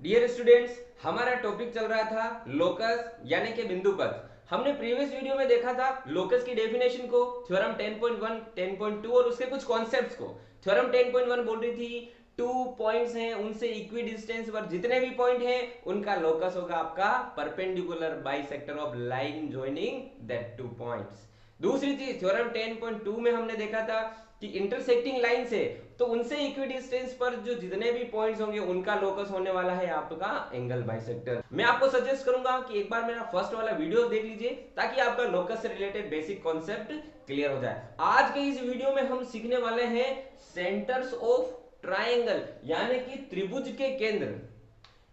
Dear students, हमारा topic चल रहा था लोकस यानी कि बिंदु पथ। हमने प्रीवियस वीडियो में देखा था लोकस की डेफिनेशन को, थ्योरम 10.1, 10.2 और उसके कुछ कॉन्सेप्ट्स को। थ्योरम 10.1 बोल रही थी टू पॉइंट्स हैं, उनसे इक्वी डिस्टेंस पर जितने भी पॉइंट हैं उनका लोकस होगा आपका perpendicular bisector of line joining that two points. दूसरी चीज थ्योरम 10.2 में हमने देखा था कि इंटरसेक्टिंग लाइन से तो उनसे इक्वी डिस्टेंस पर जो जितने भी पॉइंट्स होंगे उनका लोकस होने वाला है आपका एंगल बाइसेक्टर। मैं आपको सजेस्ट करूंगा कि एक बार मेरा फर्स्ट वाला वीडियो देख लीजिए ताकि आपका लोकस से रिलेटेड बेसिक कॉन्सेप्ट क्लियर हो जाए। आज के इस वीडियो में हम सीखने वाले हैं सेंटर्स ऑफ ट्राइंगल यानी कि त्रिभुज के केंद्र।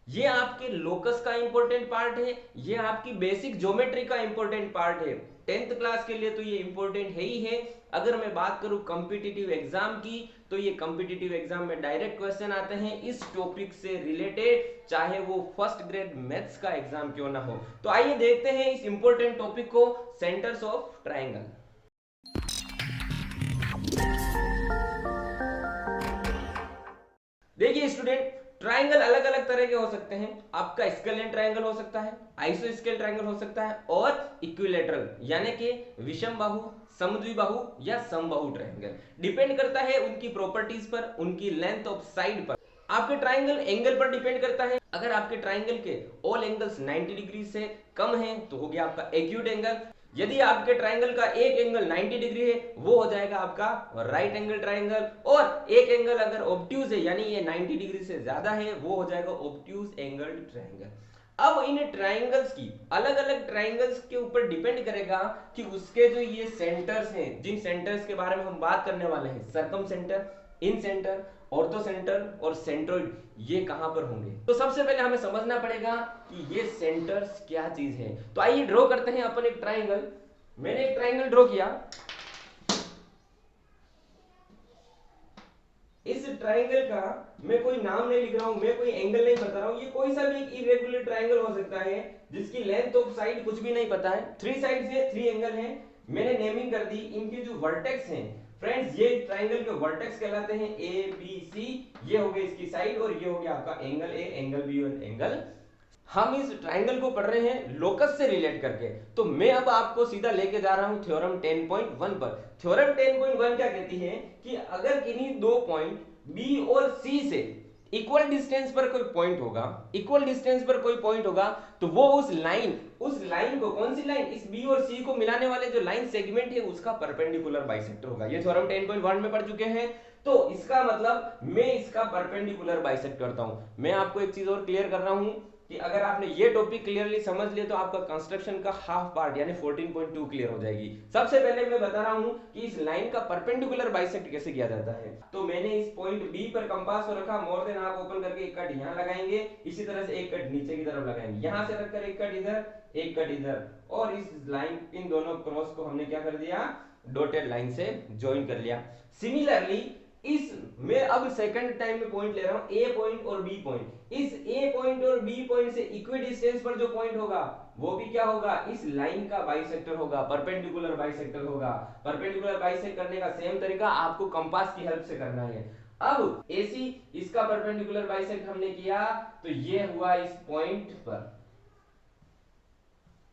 ये आपके लोकस का इंपॉर्टेंट पार्ट है, ये आपकी बेसिक ज्योमेट्री का इंपॉर्टेंट पार्ट है। 10th क्लास के लिए तो ये इंपॉर्टेंट है ही है। अगर मैं बात करूं कॉम्पिटिटिव एग्जाम की तो ये कॉम्पिटिटिव एग्जाम में डायरेक्ट क्वेश्चन आते हैं इस टॉपिक से रिलेटेड, चाहे वो फर्स्ट ग्रेड मैथ्स का एग्जाम क्यों ना हो। तो आइए देखते हैं इस इंपॉर्टेंट टॉपिक को, सेंटर्स ऑफ ट्राइंगल। देखिए स्टूडेंट, ट्राइंगल अलग अलग तरह के हो सकते हैं। आपका स्केलियन ट्राइंगल हो सकता है, आइसोस्केल ट्राइंगल हो सकता है और इक्विलेटरल यानी कि विषम बाहु, समद्विबाहु या समबाहु ट्राइंगल। डिपेंड करता है उनकी प्रॉपर्टीज पर, उनकी लेंथ ऑफ साइड पर। आपके ट्राइंगल एंगल पर डिपेंड करता है। अगर आपके ट्राइंगल के ऑल एंगल्स 90 डिग्री से कम हैं तो हो गया आपका एक्यूट एंगल। यदि आपके ट्राइंगल का एक एंगल 90 डिग्री है वो हो जाएगा आपका राइट एंगल ट्राइंगल, और एक एंगल अगर ऑब्ट्यूज है यानी ये 90 डिग्री से ज्यादा है वो हो जाएगा ऑब्ट्यूज एंगल ट्राइंगल। अब इन ट्राइंगल्स की अलग अलग ट्राइंगल्स के ऊपर डिपेंड करेगा कि उसके जो ये सेंटर्स हैं, जिन सेंटर्स के बारे में हम बात करने वाले हैं, सरकम सेंटर, इन सेंटर, ऑर्थो सेंटर और सेंट्रोइड, ये कहां पर होंगे। तो सबसे पहले हमें समझना पड़ेगा कि ये सेंटर्स क्या चीज है। तो आइए ड्रॉ करते हैं अपन एक ट्राइंगल। मैंने एक ट्राइंगल ड्रॉ किया। इस ट्राइंगल का मैं कोई नाम नहीं लिख रहा हूं, मैं कोई एंगल नहीं बता रहा हूं, ये कोई सा भी एक इरेगुलर ट्राइंगल हो सकता है जिसकी लेंथ ऑफ साइड कुछ भी नहीं पता है। थ्री साइड्स है, थ्री एंगल है, मैंने नेमिंग कर दी। इनके जो वर्टेक्स हैं फ्रेंड्स, ये ट्राइंगल के वर्टेक्स कहलाते हैं ए बी सी। ये हो गई इसकी साइड और ये हो गया आपका एंगल ए, एंगल बी और एंगल। हम इस ट्राइंगल को पढ़ रहे हैं लोकस से रिलेट करके, तो मैं अब आपको सीधा लेके जा रहा हूं थ्योरम 10.1 पर। थ्योरम 10.1 क्या कहती है कि अगर किन्हीं दो पॉइंट बी और सी से इक्वल डिस्टेंस पर कोई पॉइंट होगा, इक्वल डिस्टेंस पर कोई पॉइंट होगा तो वो उस लाइन को, कौन सी लाइन, इस बी और सी को मिलाने वाले जो लाइन सेगमेंट है उसका परपेंडिकुलर बाइसेक्टर होगा। ये थ्योरम 10.1 में पढ़ चुके हैं। तो इसका मतलब मैं इसका परपेंडिकुलर बाइसेक्ट करता हूं। मैं आपको एक चीज और क्लियर कर रहा हूं कि अगर आपने ये टॉपिक क्लियरली समझ लिया तो आपका कंस्ट्रक्शन का हाफ पार्ट यानी 14.2 क्लियर हो जाएगी। सबसे पहले मैं बता रहा हूं कि इस लाइन का परपेंडिकुलर बाइसेक्ट कैसे किया जाता है। तो मैंने इस पॉइंट बी पर कंपास को रखा, मोर देन हाफ ओपन करके एक कट यहां लगाएंगे, इसी तरह से एक कट नीचे की तरफ लगाएंगे, यहां से रखकर एक कट इधर, एक कट इधर, और इस लाइन, इन दोनों क्रॉस को हमने क्या कर दिया, डॉटेड लाइन से ज्वाइन कर लिया। सिमिलरली इस, मैं अब सेकंड टाइम में पॉइंट ले रहा हूं, ए पॉइंट और बी पॉइंट। इस ए पॉइंट और बी पॉइंट से इक्वी डिस्टेंस पर जो पॉइंट होगा वो भी क्या होगा, इस लाइन का बाइसेक्टर होगा, परपेंडिकुलर बाइसेक्टर होगा। परपेंडिकुलर बाइसेक्ट करने का सेम तरीका आपको कंपास की हेल्प से करना है। अब एसी, इसका परपेंडिकुलर बाइसेक्ट हमने किया तो ये हुआ इस पॉइंट पर।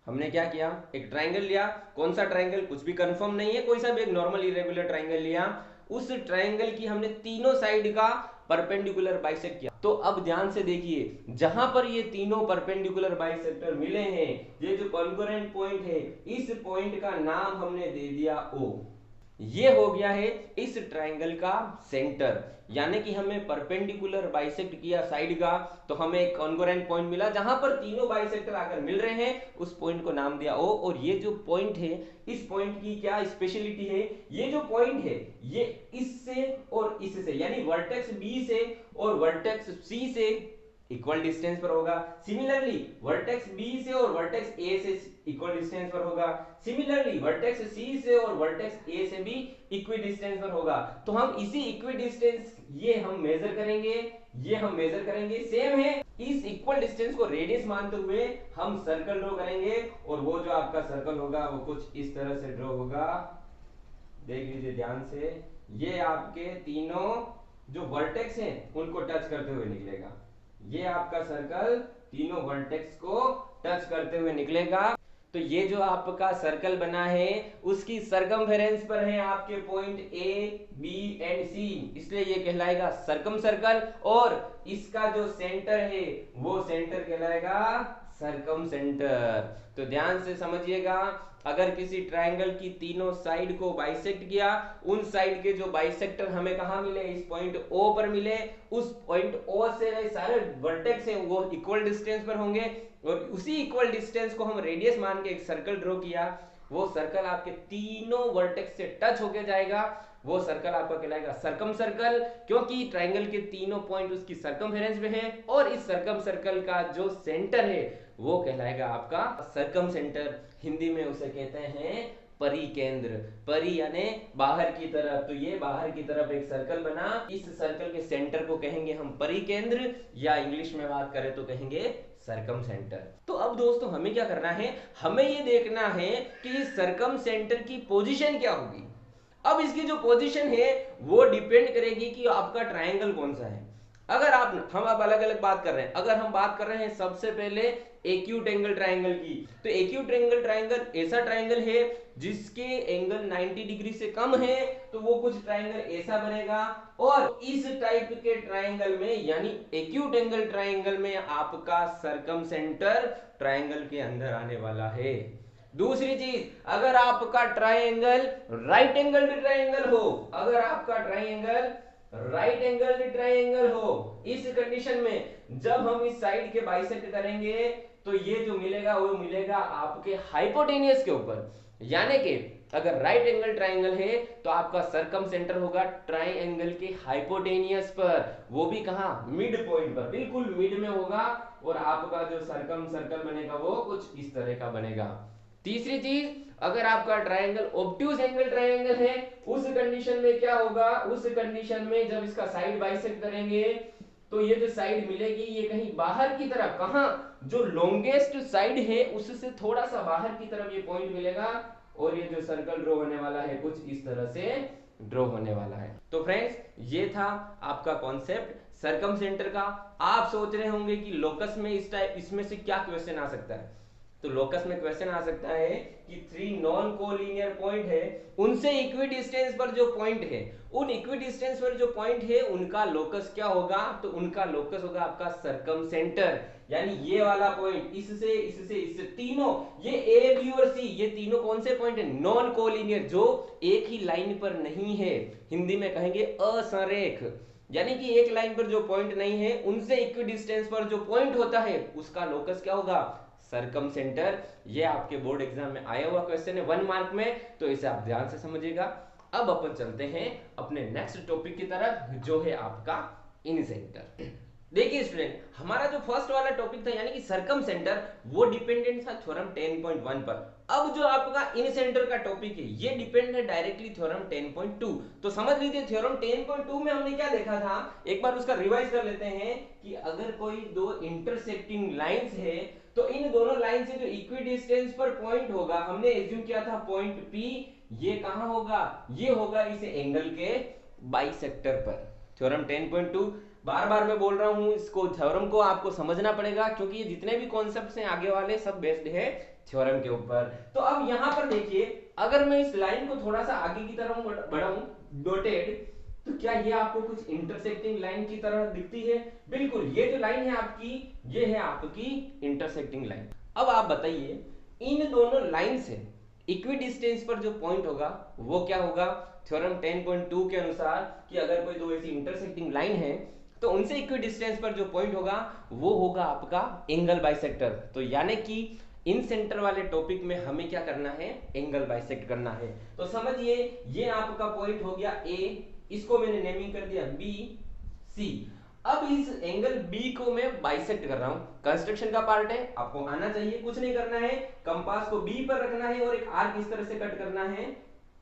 हमने क्या किया, एक ट्राइंगल लिया। कौन सा ट्राइंगल, कुछ भी कंफर्म नहीं है, कोई सा भी एक नॉर्मल इरेगुलर ट्राइंगल लिया। उस ट्राइंगल की हमने तीनों साइड का परपेंडिकुलर बाइसेक्ट किया। तो अब ध्यान से देखिए, जहां पर ये तीनों परपेंडिकुलर बाइसेक्टर मिले हैं, ये जो कॉन्करेंट पॉइंट है, इस पॉइंट का नाम हमने दे दिया ओ। ये हो गया है इस ट्राइंगल का सेंटर। यानी कि हमें परपेंडिकुलर बाइसेक्ट किया साइड का तो हमें एक कॉन्ग्रुएंट पॉइंट मिला, जहां पर तीनों बाइसेक्टर आकर मिल रहे हैं, उस पॉइंट को नाम दिया ओ। और ये जो पॉइंट है, इस पॉइंट की क्या स्पेशलिटी है, ये जो पॉइंट है ये इससे और इससे यानी वर्टेक्स बी से और वर्टेक्स सी से इक्वल डिस्टेंस पर होगा। सिमिलरली वर्टेक्स बी से और वर्टेक्स ए से इक्वल डिस्टेंस पर होगा। सिमिलरली वर्टेक्स सी से और वर्टेक्स ए से भी इक्वी डिस्टेंस पर होगा। तो हम इसी इक्वी डिस्टेंस ये हम मेजर करेंगे, ये हम मेजर करेंगे, सेम है। इस इक्वल डिस्टेंस को रेडियस मानते हुए हम सर्कल ड्रॉ करेंगे, और वो जो आपका सर्कल होगा वो कुछ इस तरह से ड्रॉ होगा। देख लीजिए ध्यान से, ये आपके तीनों जो वर्टेक्स हैं उनको टच करते हुए निकलेगा। ये आपका सर्कल तीनों वर्टेक्स को टच करते हुए निकलेगा। तो ये जो आपका सर्कल बना है उसकी सरकमफेरेंस पर है आपके पॉइंट ए बी एंड सी, इसलिए ये कहलाएगा सरकम सर्कल। और इसका जो सेंटर है वो सेंटर कहलाएगा सरकम सेंटर। तो ध्यान से समझिएगा, अगर किसी ट्रायंगल की तीनों साइड को बाइसेक्ट किया, उन साइड के जो बाइसेक्टर हमें कहां मिले, इस पॉइंट O पर मिले, उस पॉइंट O से सारे वर्टेक्स हैं वो इक्वल डिस्टेंस पर होंगे, और उसी इक्वल डिस्टेंस को हम रेडियस मान के एक सर्कल ड्रॉ किया, वो सर्कल आपके तीनों वर्टेक्स से टच होके जाएगा, वो सर्कल आपका कहलाएगा सरकम सर्कल, क्योंकि ट्रायंगल के तीनों पॉइंट उसकी सरकमफेरेंस में है, और इस सरकम सर्कल का जो सेंटर है वो कहलाएगा आपका सरकम सेंटर। हिंदी में उसे कहते हैं परिकेंद्र। परि यानी बाहर की तरफ, तो ये बाहर की तरफ एक सर्कल बना, इस सर्कल के सेंटर को कहेंगे हम परिकेंद्र, या इंग्लिश में बात करें तो कहेंगे सरकम सेंटर। तो अब दोस्तों हमें क्या करना है, हमें ये देखना है कि सरकम सेंटर की पोजीशन क्या होगी। अब इसकी जो पोजीशन है वो डिपेंड करेगी कि आपका ट्रायंगल कौन सा है। अगर हम अब अलग अलग बात कर रहे हैं, अगर हम बात कर रहे हैं सबसे पहले एक्यूट एंगल ट्रायंगल की, तो एक्यूट एंगल ट्रायंगल ऐसा ट्रायंगल है जिसके एंगल 90 डिग्री से कम है, तो वो कुछ ट्रायंगल ऐसा बनेगा। और इस टाइप के ट्रायंगल में, यानी एक्यूट एंगल ट्रायंगल में, आपका सरकम सेंटर ट्रायंगल के अंदर आने वाला है। दूसरी चीज, अगर आपका ट्रायंगल राइट एंगल ट्रायंगल हो, अगर आपका ट्रायंगल राइट एंगल ट्रायंगल हो, इस कंडीशन में जब हम इस साइड के बाइसेक्ट करेंगे तो ये जो मिलेगा वो मिलेगा आपके हाइपोटेनियस के ऊपर। यानी कि अगर राइट एंगल ट्रायंगल है तो आपका सरकम सेंटर होगा ट्रायंगल के हाइपोटेनियस पर, वो भी कहां, मिड पॉइंट पर, बिल्कुल मिड में होगा, और आपका जो सरकम सर्कल बनेगा वो कुछ इस तरह का बनेगा। तीसरी चीज, अगर आपका ट्रायंगल ऑब्ट्यूज एंगल ट्रायंगल है, उस कंडीशन में क्या होगा, उस कंडीशन में जब इसका साइड बाइसेक्ट करेंगे तो ये जो साइड मिलेगी ये कहीं बाहर की तरफ, कहां, जो लॉन्गेस्ट साइड है उससे थोड़ा सा बाहर की तरफ ये पॉइंट मिलेगा, और ये जो सर्कल ड्रॉ होने वाला है कुछ इस तरह से ड्रॉ होने वाला है। तो फ्रेंड्स ये था आपका कॉन्सेप्ट सरकम सेंटर का। आप सोच रहे होंगे कि लोकस में इसमें से क्या क्वेश्चन आ सकता है, तो लोकस में क्वेश्चन आ सकता है कि 3 नॉन कोलिनियर पॉइंट है, उनसे इक्वी डिस्टेंस पर जो पॉइंट है, उन इक्वी डिस्टेंस पर जो पॉइंट है उनका लोकस क्या होगा, तो उनका लोकस होगा आपका सरकम सेंटर। यानी ये वाला पॉइंट, इससे इससे इससे तीनों, ये ए बी और सी, ये तीनों कौन से पॉइंट है, नॉन कोलिनियर, जो एक ही लाइन पर नहीं है, हिंदी में कहेंगे असंरेख। यानी कि एक लाइन पर जो पॉइंट नहीं है उनसे इक्वी डिस्टेंस पर जो पॉइंट होता है उसका लोकस क्या होगा, सरकम सेंटर। ये आपके बोर्ड एग्जाम में आया हुआ क्वेश्चन है 1 मार्क में, तो इसे आप ध्यान से समझिएगा। अब अपन चलते हैं अपने नेक्स्ट टॉपिक की तरफ, जो है आपका इन सेंटर। देखिए स्टूडेंट, हमारा जो फर्स्ट वाला टॉपिक था यानी कि सरकम सेंटर, वो डिपेंडेंट था थ्योरम 10.1 पर। अब जो आपका इन सेंटर का टॉपिक है ये डिपेंड है डायरेक्टली थ्योरम 10.2। तो समझ लीजिए थ्योरम 10.2 में हमने क्या देखा था, एक बार उसका रिवाइज कर लेते हैं कि अगर कोई दो इंटरसेक्टिंग लाइंस है तो इन दोनों लाइन से जो इक्वी डिस्टेंस पर पॉइंट होगा, हमने एज्यूम किया था पॉइंट P, ये कहां होगा, ये होगा इस एंगल के बाइसेक्टर पर। थ्योरम 10.2 बार बार मैं बोल रहा हूं, इसको थ्योरम को आपको समझना पड़ेगा, क्योंकि ये जितने भी कॉन्सेप्ट्स हैं आगे वाले सब बेस्ड है थ्योरम के ऊपर। तो अब यहां पर देखिए, अगर मैं इस लाइन को थोड़ा सा आगे की तरफ बढ़ाऊं डॉटेड, तो क्या ये आपको कुछ इंटरसेक्टिंग लाइन की तरह दिखती है, बिल्कुल ये जो लाइन है आपकी, ये है आपकी इंटरसेक्टिंग लाइन। अब आप बताइए इन दोनों लाइन से इक्वी डिस्टेंस पर जो पॉइंट होगा वो क्या होगा, थ्योरम 10.2 के अनुसार कि अगर कोई दो ऐसी इंटरसेक्टिंग लाइन है तो उनसे इक्वी डिस्टेंस पर जो पॉइंट होगा वो होगा आपका एंगल बाइसेक्टर। तो यानी कि इन सेंटर वाले टॉपिक में हमें क्या करना है, एंगल बाइसेक्ट करना है। तो समझिए ये आपका पॉइंट हो गया ए, इसको मैंने नेमिंग कर दिया बी सी। अब इस एंगल बी को मैं बाइसेक्ट कर रहा हूं, कंस्ट्रक्शन का पार्ट है, आपको आना चाहिए, कुछ नहीं करना है, कंपास को बी पर रखना है और एक आर्क इस तरह से कट करना है।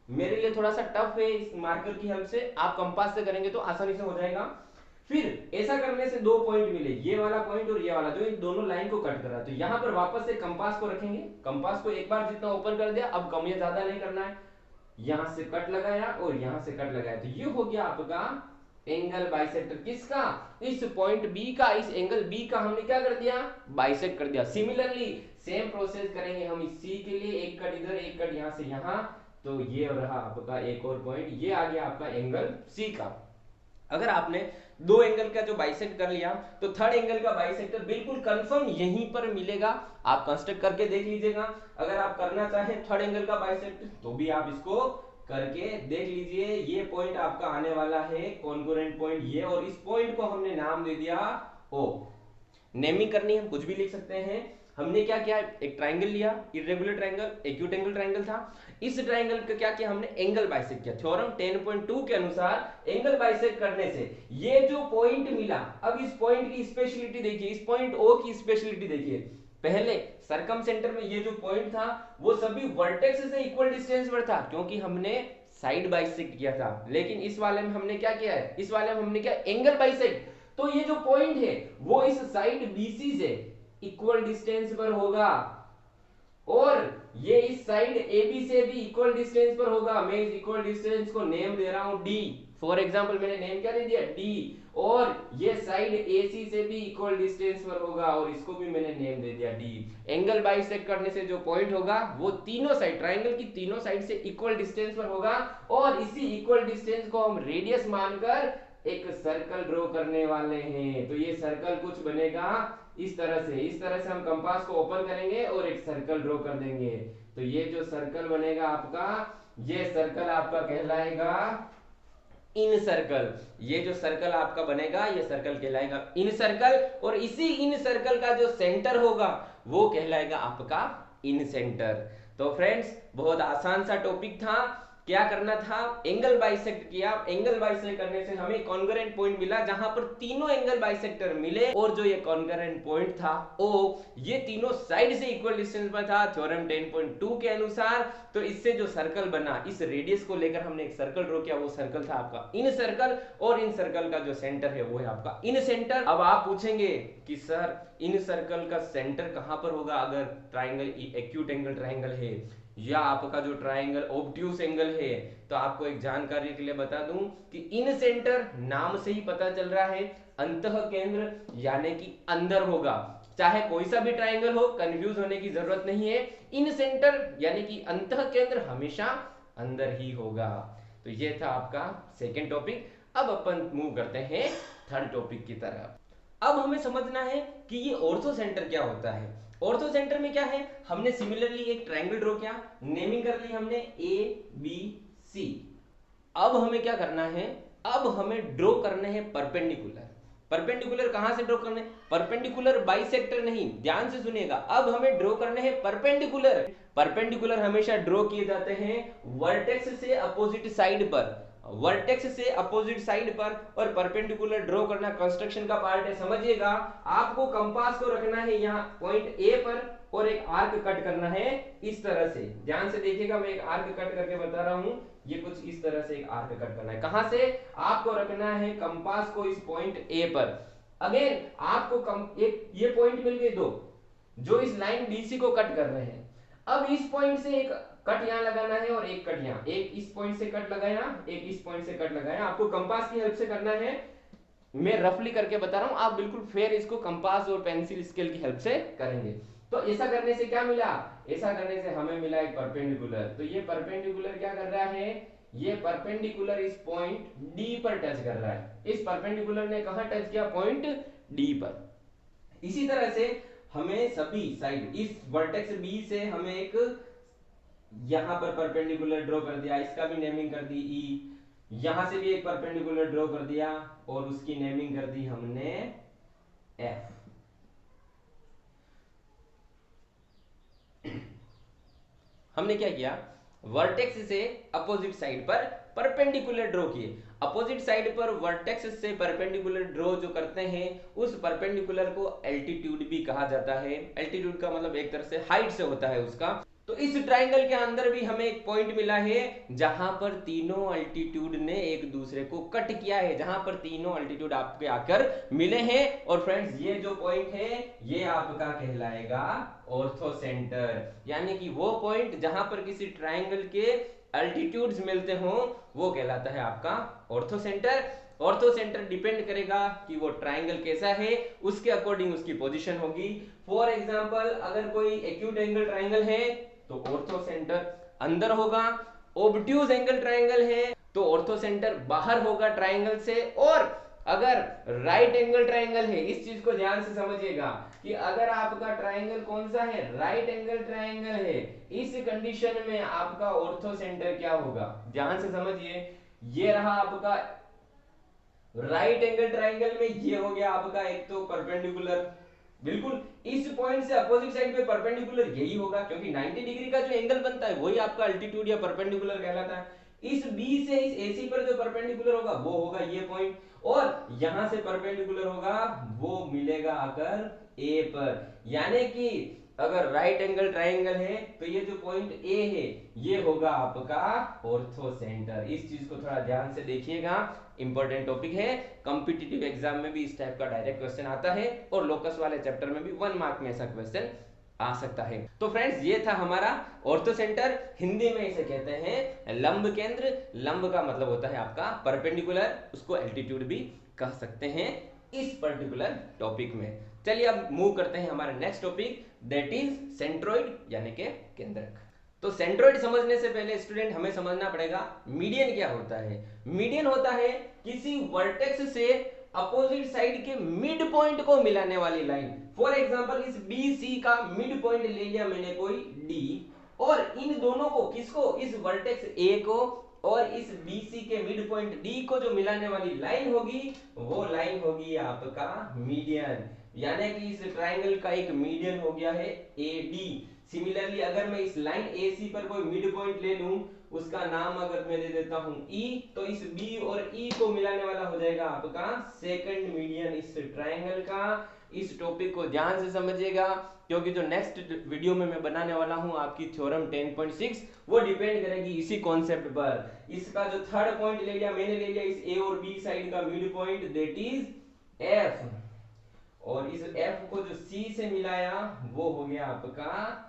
मेरे लिए थोड़ा सा टफ है इस मार्कर की हेल्प से, आप कंपास से करेंगे तो आसानी से हो जाएगा। फिर ऐसा करने से दो पॉइंट मिले, ये वाला पॉइंट और ये वाला, जो इन दोनों लाइन को कट कर रहा है। तो यहां पर वापस से कंपास को रखेंगे, कंपास को एक बार जितना ओपन कर दिया, अब कम या ज्यादा नहीं करना है, यहां से कट लगाया और यहां से कट लगाया, तो ये हो गया आपका एंगल बाइसेक्टर किसका, इस पॉइंट बी का, इस एंगल बी का हमने क्या कर दिया, बाइसेक्ट कर दिया। सिमिलरली सेम प्रोसेस करेंगे हम इस सी के लिए, एक कट इधर एक कट यहां से यहां, तो ये रहा आपका एक और पॉइंट, ये आ गया आपका एंगल सी का। अगर आपने दो एंगल का जो बाइसेक्ट कर लिया तो थर्ड एंगल का बाइसेक्टर बिल्कुल कंफर्म यहीं पर मिलेगा, आप कंस्ट्रक्ट करके देख लीजिएगा। अगर आप करना चाहें थर्ड एंगल का बाइसेक्ट तो भी आप इसको करके देख लीजिए। ये पॉइंट आपका आने वाला है कॉन्ग्रुएंट पॉइंट ये, और इस पॉइंट को हमने नाम दे दिया ओ। नेमिंग करनी हम कुछ भी लिख सकते हैं। हमने क्या किया, एक ट्राइंगल लिया, irregular triangle, acute angle triangle था। इस ट्राइंगल का क्या किया हमने, एंगल बाइसेक्ट किया। थ्योरम 10.2 के अनुसार एंगल बाइसेक्ट करने से ये जो पॉइंट मिला, अब इस पॉइंट की स्पेशलिटी देखिए, इस पॉइंट ओ की स्पेशलिटी देखिए। पहले सरकम सेंटर में ये जो पॉइंट था वो सभी वर्टेक्स से इक्वल डिस्टेंस पर था क्योंकि हमने साइड बाइसेक्ट किया था। लेकिन इस वाले में हमने क्या किया है, इस वाले में हमने क्या, एंगल बाइसेक्ट। तो ये जो पॉइंट है वो इस साइड बीसी से इक्वल डिस्टेंस पर होगा और ये इस साइड AB से भी इक्वल डिस्टेंस पर होगा। मैं इस इक्वल डिस्टेंस को नेम दे रहा हूं D, फॉर एग्जांपल मैंने नेम क्या दे दिया, D। और ये साइड AC से भी इक्वल डिस्टेंस पर होगा और इसको भी मैंने नेम दे दिया D। एंगल बाइसेक्ट करने से जो पॉइंट होगा वो तीनों साइड, ट्राइंगल की तीनों साइड से इक्वल डिस्टेंस पर होगा और इसी इक्वल डिस्टेंस को हम रेडियस मानकर एक सर्कल ड्रॉ करने वाले हैं। तो ये सर्कल कुछ बनेगा इस तरह से, इस तरह से हम कंपास को ओपन करेंगे और एक सर्कल ड्रॉ कर देंगे। तो ये जो सर्कल बनेगा आपका, ये सर्कल आपका कहलाएगा इन सर्कल। ये जो सर्कल आपका बनेगा ये सर्कल कहलाएगा इन सर्कल, और इसी इन सर्कल का जो सेंटर होगा वो कहलाएगा आपका इन सेंटर। तो फ्रेंड्स बहुत आसान सा टॉपिक था। क्या करना था, एंगल बाइसेक्ट किया। एंगल बाइसेक्ट करने से हमें कॉन्ग्रुएंट पॉइंट मिला जहां पर तीनों एंगल बाइसेक्टर मिले और जो ये कॉन्ग्रुएंट पॉइंट था ओ, ये तीनों साइड से इक्वल डिस्टेंस पर था थ्योरम 10.2 के अनुसार। तो इससे जो सर्कल बना, इस रेडियस को लेकर हमने एक सर्कल ड्रॉ किया, वो सर्कल था आपका इन सर्कल, और इन सर्कल का जो सेंटर है वो है आपका इन सेंटर। अब आप पूछेंगे कि सर इन सर्कल का सेंटर कहां पर होगा अगर ट्राइंगल एक्यूट एंगल ट्राइंगल है या आपका जो ट्राइंगल ऑब्ट्यूस एंगल है। तो आपको एक जानकारी के लिए बता दूं कि इन सेंटर नाम से ही पता चल रहा है अंतः केंद्र यानी कि अंदर होगा। चाहे कोई सा भी ट्राइंगल हो, कंफ्यूज होने की जरूरत नहीं है। इन सेंटर यानी कि अंतः केंद्र हमेशा अंदर ही होगा। तो ये था आपका सेकेंड टॉपिक। अब अपन मूव करते हैं थर्ड टॉपिक की तरफ। अब हमें समझना है कि ये ऑर्थो सेंटर क्या होता है। ऑर्थो सेंटर में क्या है, हमने सिमिलरली एक ट्राइंगल ड्रॉ किया, नेमिंग कर ली हमने ABC। अब हमें क्या करना है, अब हमें ड्रॉ करने हैं परपेंडिकुलर। परपेंडिकुलर कहां से ड्रॉ करने, परपेंडिकुलर बाइसेक्टर नहीं, ध्यान से सुनिएगा। अब हमें ड्रॉ करने हैं परपेंडिकुलर। परपेंडिकुलर हमेशा ड्रॉ किए जाते हैं वर्टेक्स से अपोजिट साइड पर, वर्टेक्स से अपोजिट साइड पर। और परपेंडिकुलर ड्रॉ करना कंस्ट्रक्शन का पार्ट है, समझिएगा। आपको कंपास को रखना है यहाँ पॉइंट A पर और एक आर्क कट करना है इस तरह से। ध्यान से देखिएगा, मैं एक आर्क कट करके बता रहा हूं। ये कुछ इस तरह से एक आर्क कट करना है। कहां से, आपको रखना है कंपास को इस पॉइंट A पर। अगेन आपको एक ये पॉइंट मिल गए दो जो इस लाइन BC को कट कर रहे हैं। अब इस पॉइंट से एक कट यहां लगाना है और एक कट यहां, एक इस पॉइंट से कट लगाया, एक इस पॉइंट से कट लगाया। आपको कंपास की हेल्प से करना है, मैं रफली करके बता रहा हूं, आप बिल्कुल फेयर इसको कंपास और पेंसिल स्केल की हेल्प से करेंगे। तो ऐसा करने से क्या मिला, ऐसा करने से हमें मिला एक परपेंडिकुलर। तो ये परपेंडिकुलर क्या कर रहा है, ये परपेंडिकुलर इस पॉइंट D पर टच कर रहा है। इस परपेंडिकुलर ने कहां टच किया, पॉइंट D पर। इसी तरह से हमें सभी साइड इस वर्टेक्स B से हमें एक यहां पर परपेंडिकुलर ड्रॉ कर दिया, इसका भी नेमिंग कर दी E। यहां से भी एक परपेंडिकुलर ड्रॉ कर दिया और उसकी नेमिंग कर दी हमने F। हमने क्या किया, वर्टेक्स से अपोजिट साइड पर परपेंडिकुलर ड्रॉ किए। अपोजिट साइड पर वर्टेक्स से परपेंडिकुलर ड्रॉ जो करते हैं उस परपेंडिकुलर को एल्टीट्यूड भी कहा जाता है। एल्टीट्यूड का मतलब एक तरह से हाइट से होता है उसका। तो इस ट्राइंगल के अंदर भी हमें एक पॉइंट मिला है जहां पर तीनों अल्टीट्यूड ने एक दूसरे को कट किया है, जहां पर तीनों अल्टीट्यूड आपके आकर मिले हैं। और फ्रेंड्स ये जो पॉइंट है ये आपका कहलाएगा ऑर्थो सेंटर, यानी कि वो पॉइंट जहां पर किसी ट्राइंगल के अल्टीट्यूड्स मिलते हो वो कहलाता है आपका ortho centre. Ortho centre depend करेगा कि वो ट्राइंगल कैसा है, उसके अकॉर्डिंग उसकी पोजीशन होगी। फॉर एग्जांपल अगर कोई एक्यूट एंगल ट्राइंगल है तो ऑर्थो सेंटर अंदर होगा, ओब्ट्यूज एंगल ट्राइंगल है तो ऑर्थो सेंटर बाहर होगा ट्राइंगल से। और अगर राइट एंगल ट्राइंगल है, इस चीज को ध्यान से समझिएगा कि अगर आपका ट्राइंगल कौन सा है, राइट एंगल ट्राइंगल है, इस कंडीशन में आपका ऑर्थो सेंटर क्या होगा, ध्यान से समझिए। ये रहा आपका राइट एंगल ट्राइंगल में, ये हो गया आपका एक तो परपेंडिकुलर, बिल्कुल इस पॉइंट से अपोजिट साइड पे परपेंडिकुलर यही होगा, क्योंकि 90 डिग्री का जो एंगल बनता है वही आपका अल्टीट्यूड या परपेंडिकुलर कहलाता है। इस बी से इस एसी पर जो परपेंडिकुलर होगा वो होगा ये पॉइंट, और यहां से परपेंडिकुलर होगा वो मिलेगा आकर ए पर। यानी कि अगर राइट एंगल ट्राइंगल है तो ये जो पॉइंट ए है ये होगा आपका ऑर्थो सेंटर। इस चीज को थोड़ा ध्यान से देखिएगा, इंपॉर्टेंट टॉपिक है, कॉम्पिटिटिव एग्जाम में भी इस टाइप का डायरेक्ट क्वेश्चन आता है, और लोकस वाले चैप्टर में भी 1 मार्क में ऐसा क्वेश्चन आ सकता है। तो फ्रेंड्स ये था हमारा ऑर्थो सेंटर, हिंदी में इसे कहते हैं लंब केंद्र। लंब का मतलब होता है आपका परपेंडिकुलर, उसको एल्टीट्यूड भी कह सकते हैं इस पर्टिकुलर टॉपिक में। चलिए अब मूव करते हैं हमारे next topic, that is centroid यानी कि केंद्रक। तो सेंट्रोइड समझने से पहले स्टूडेंट हमें समझना पड़ेगा मीडियन क्या होता है। मीडियन होता है किसी वर्टेक्स से अपोजिट साइड के मिड पॉइंट को मिलाने वाली लाइन। फॉर एग्जांपल इस बी सी का मिड पॉइंट ले लिया मैंने कोई डी, और इन दोनों को, किसको, इस वर्टेक्स ए को और इस BC के मिड पॉइंट D को जो मिलाने वाली लाइन होगी वो लाइन होगी आपका मीडियन। यानी कि इस ट्राइंगल का एक मीडियन हो गया है AD। सिमिलरली अगर मैं इस लाइन AC पर कोई मिड पॉइंट ले लूं, उसका नाम अगर मैं दे देता हूं E, तो इस B और E को मिलाने वाला हो जाएगा आपका सेकंड मीडियन इस ट्राइंगल का। इस टॉपिक को ध्यान से समझिएगा, क्योंकि जो नेक्स्ट वीडियो में मैं बनाने वाला हूं आपकी थ्योरम 10.6 वो डिपेंड करेगी इसी कॉन्सेप्ट पर। इसका जो थर्ड पॉइंट ले लिया मैंने, ले लिया इस ए और बी साइड का mid point, that is F, और इस एफ को जो सी से मिलाया वो हो गया आपका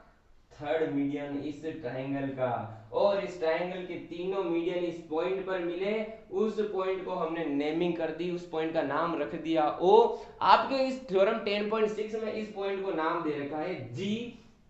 थर्ड मीडियन इस ट्राइंगल का। और इस ट्राइंगल के तीनों मीडियन इस पॉइंट पर मिले, उस पॉइंट को हमने नेमिंग कर दी, उस पॉइंट का नाम रख दिया ओ। आपके इस थ्योरम 10.6 में इस पॉइंट को नाम दे रखा है जी।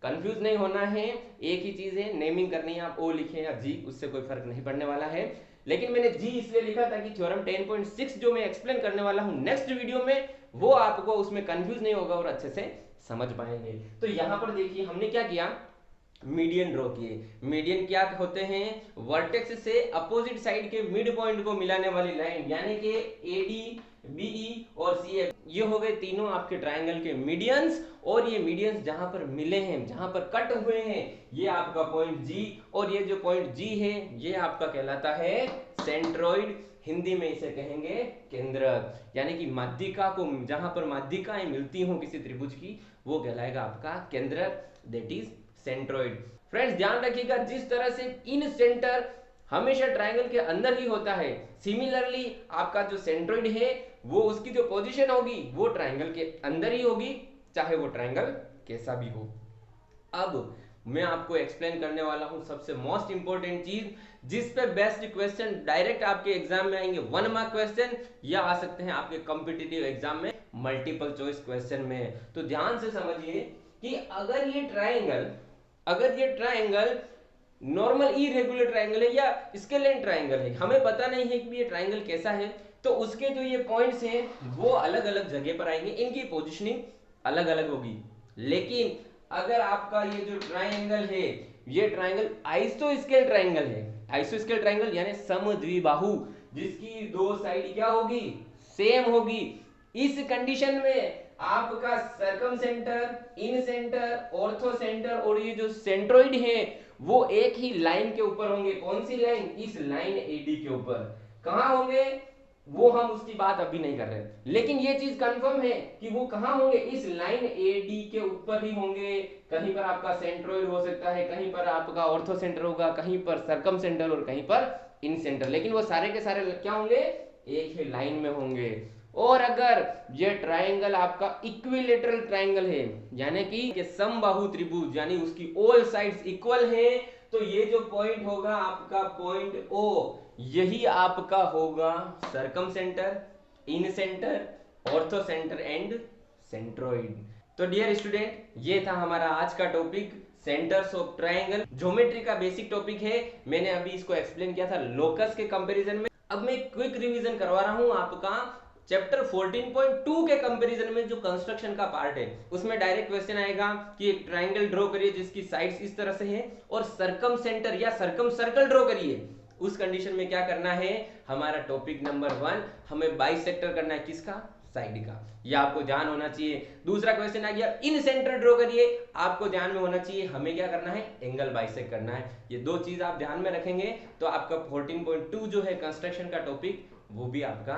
कंफ्यूज नहीं होना है, एक ही चीज है, नेमिंग करनी है, आप ओ लिखे या जी, उससे कोई फर्क नहीं पड़ने वाला है। लेकिन मैंने जी इसलिए लिखा ताकि थ्योरम 10.6 जो मैं एक्सप्लेन करने वाला हूं नेक्स्ट वीडियो में, वो आपको उसमें कंफ्यूज नहीं होगा और अच्छे से समझ पाएंगे। तो यहां पर देखिए हमने क्या किया, मीडियन ड्रॉ किए। मीडियन क्या होते हैं, वर्टेक्स से अपोजिट साइड के मिड पॉइंट को मिलाने वाली लाइन, यानी कि एडी, बीई और सीएफ, ये हो गए तीनों आपके ट्राइंगल के मीडियंस। और ये मीडियंस जहां पर मिले हैं, जहां पर कट हुए हैं, ये आपका पॉइंट जी, और ये जो पॉइंट जी है ये आपका कहलाता है सेंट्रोइड। हिंदी में इसे कहेंगे केंद्रक, यानी कि माध्यिका को, जहां पर माध्यिकाएं मिलती हों किसी त्रिभुज की, वो कहलाएगा आपका केंद्रक, दैट इज सेंट्रोइड। फ्रेंड्स ध्यान रखिएगा, जिस तरह से इन सेंटर हमेशा ट्राइंगल के अंदर ही होता है, सिमिलरली आपका जो सेंट्रोइड है वो उसकी जो पोजीशन होगी वो ट्राइंगल के अंदर ही होगी, चाहे वो ट्राइंगल कैसा भी हो। अब मैं आपको एक्सप्लेन करने वाला हूं सबसे मोस्ट इंपॉर्टेंट चीज, जिस पे बेस्ट क्वेश्चन डायरेक्ट आपके एग्जाम में आएंगे, 1 मार्क क्वेश्चन, या आ सकते हैं आपके कॉम्पिटिटिव एग्जाम में मल्टीपल चॉइस क्वेश्चन में। तो ध्यान से समझिए कि अगर ये ट्राइंगल नॉर्मल इरेगुलर ट्राइंगल है या स्केलेन ट्राइंगल है, हमें पता नहीं है कि ये ट्राइंगल कैसा है, तो उसके जो ये पॉइंट्स हैं वो अलग अलग जगह पर आएंगे, इनकी पोजीशनिंग अलग अलग होगी। लेकिन अगर आपका ये जो ट्राइंगल है, ये ट्राइंगल आइसोस्केल ट्राइंगल है, आइसोस्केल ट्राइंगल यानी समद्विबाहु, जिसकी दो साइड क्या होगी, सेम होगी। इस कंडीशन में आपका सर्कम सेंटर, इन सेंटर, ऑर्थो सेंटर और ये जो सेंट्रोइड है वो एक ही लाइन के ऊपर होंगे। कौन सी लाइन, इस लाइन एडी के ऊपर। कहां होंगे वो हम उसकी बात अभी नहीं कर रहे, लेकिन ये चीज कंफर्म है कि वो कहां होंगे, इस लाइन एडी के ऊपर ही होंगे। कहीं पर आपका सेंट्रोइड हो सकता है, कहीं पर आपका ऑर्थो सेंटर होगा, कहीं पर सर्कम सेंटर और कहीं पर इन सेंटर, लेकिन वो सारे के सारे क्या होंगे, एक ही लाइन में होंगे। और अगर ये ट्राइंगल आपका इक्विलेटरल ट्राइंगल है, यानी कि समबाहु त्रिभुज, यानी उसकी ऑल साइड्स इक्वल है, तो ये जो पॉइंट होगा आपका पॉइंट ओ, यही आपका होगा circum centre, in centre, ortho centre and centroid. तो डियर स्टूडेंट, ये था हमारा आज का topic centres of triangle. Geometry का बेसिक टॉपिक है, मैंने अभी इसको एक्सप्लेन किया था लोकस के कंपैरिजन में। अब मैं क्विक रिवीजन करवा रहा हूं आपका चैप्टर 14.2 के कंपैरिजन में जो कंस्ट्रक्शन का पार्ट है, उसमें डायरेक्ट क्वेश्चन आएगा कि एक ट्रायंगल ड्रॉ करिए जिसकी साइड्स इस तरह से है और सर्कम सेंटर या सर्कम सर्कल ड्रॉ करिए। उस कंडीशन में क्या करना है, हमारा टॉपिक नंबर 1, हमें बाइसेक्टर करना है किसका, साइड का। यह आपको ध्यान होना चाहिए। दूसरा क्वेश्चन आ गया इन सेंटर ड्रॉ करिए, आपको ध्यान में होना चाहिए हमें क्या करना है, एंगल बाइसेक्ट करना है। ये दो चीज आप ध्यान में रखेंगे तो आपका 14.2 जो है कंस्ट्रक्शन का टॉपिक वो भी आपका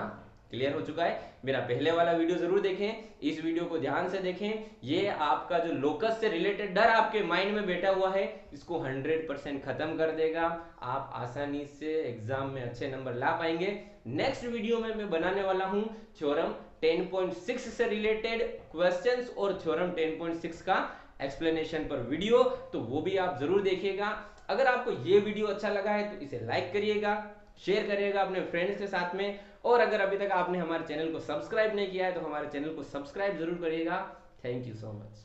क्लियर हो चुका है। मेरा पहले वाला वीडियो जरूर देखें, इस वीडियो को ध्यान से देखें। ये आपका जो लोकस से रिलेटेड डर आपके माइंड में बैठा हुआ है, इसको 100% खत्म कर देगा। आप आसानी से एग्जाम में अच्छे नंबर ला पाएंगे। नेक्स्ट वीडियो में मैं बनाने वाला हूं थ्योरम 10.6 से रिलेटेड क्वेश्चंस और थ्योरम 10.6 का एक्सप्लेनेशन पर वीडियो, तो वो भी आप जरूर देखिएगा। अगर आपको ये वीडियो अच्छा लगा है तो इसे लाइक करिएगा, शेयर करिएगा अपने फ्रेंड्स के साथ में, और अगर अभी तक आपने हमारे चैनल को सब्सक्राइब नहीं किया है तो हमारे चैनल को सब्सक्राइब जरूर करिएगा। Thank you so much.